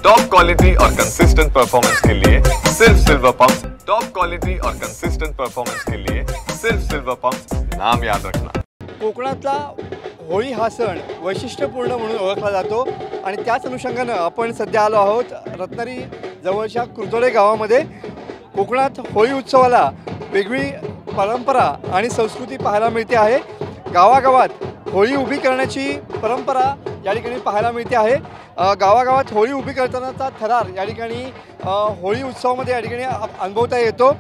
Top quality और consistent performance के लिए सिर्फ सिल्वर पंप्स। टॉप क्वालिटी और कंसिस्टेंट परफॉर्मेंस के लिए सिर्फ सिल्वर पंप्स, नाम याद रखना। कोकणातला होळी हा सण वैशिष्ट्यपूर्ण म्हणून ओळखला जातो आणि त्याच अनुषंगाने आपण सध्या आलो आहोत रत्नागिरी जवळच्या कुर्तोडे गावामध्ये। कोकणात होळी उत्सवाला वेगळी परंपरा आणि संस्कृती पाहायला मिळते आहे। गावागावात होळी उभी करण्याची परंपरा या ठिकाणी पाहायला मिळते आहे। गावागावात होळी उभी करतानाचा थरार या ठिकाणी होळी उत्सवामध्ये या ठिकाणी अनुभवता येतो।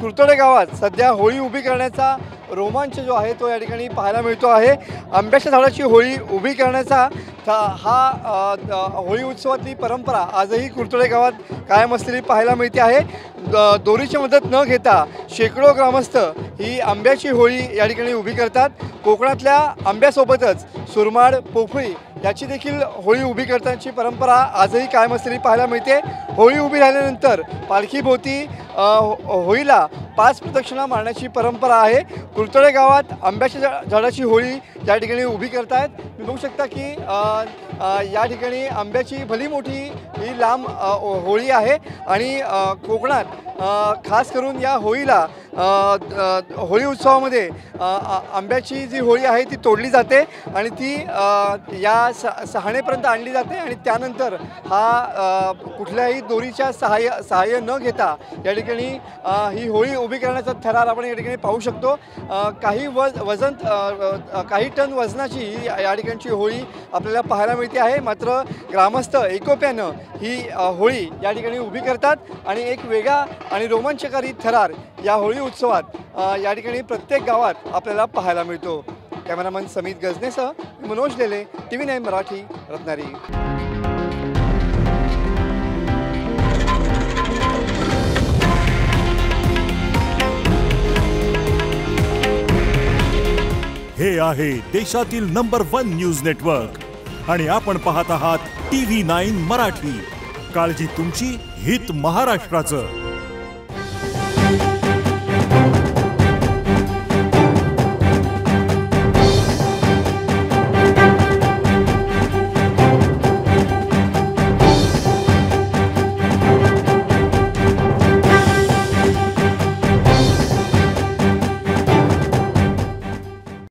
कुर्तोडे गावात सध्या होळी उभी करण्याचा रोमांच जो आहे तो या ठिकाणी पाहायला मिळतो आहे। आंब्याच्या झाडाची होळी उभी करण्याचा हा होळी उत्सवातली परंपरा आजही कुर्तोडे गावात कायम असलेली पाहायला मिळते आहे। दोरीची मदत न घेता शेकडो ग्रामस्थ ही आंब्याची होळी या ठिकाणी उभी करतात। कोकणातल्या आंब्यासोबतच सुरमाड, पोफळी याची देखील होळी उभी करण्याची परंपरा आजही कायम असलेली पाहायला मिळते। होळी उभी झाल्यानंतर पालखीभोवती होळीला 5 प्रदक्षिणा मारण्याची परंपरा आहे। कुर्तोडे गावात आंब्याच्या झाडाची होळी या ठिकाणी उभी करतायत। तुम्ही बघू शकता की या ठिकाणी आंब्याची भली मोठी ही लांब होळी आहे आणि कोकणात खास करून या होळीला होळी उत्सवामध्ये आंब्याची जी होळी आहे ती तोडली जाते आणि ती या सहाणेपर्यंत आणली जाते आणि त्यानंतर हा कुठल्याही दोरीच्या सहाय्य न घेता या ठिकाणी ही होळी उभी करण्याचा थरार आपण या ठिकाणी पाहू शकतो। काही वजन काही टन वजनाची या ठिकाणची होळी आपल्याला पाहायला मिळते आहे। मात्र ग्रामस्थ एकोप्यानं ही होळी या ठिकाणी उभी करतात आणि एक वेगळा आणि रोमांचकारी थरार या होळी उत्सवात या ठिकाणी प्रत्येक गावात आपल्याला पाहायला मिळतो। कॅमेरामन समीत गजनेसह मनोज लेले, TV9 मराठी, रत्नागिरी। हे आहे देशातील नंबर 1 न्यूज नेटवर्क आणि आपण पाहत आहात TV9 मराठी। काळजी तुमची, हित महाराष्ट्राचं।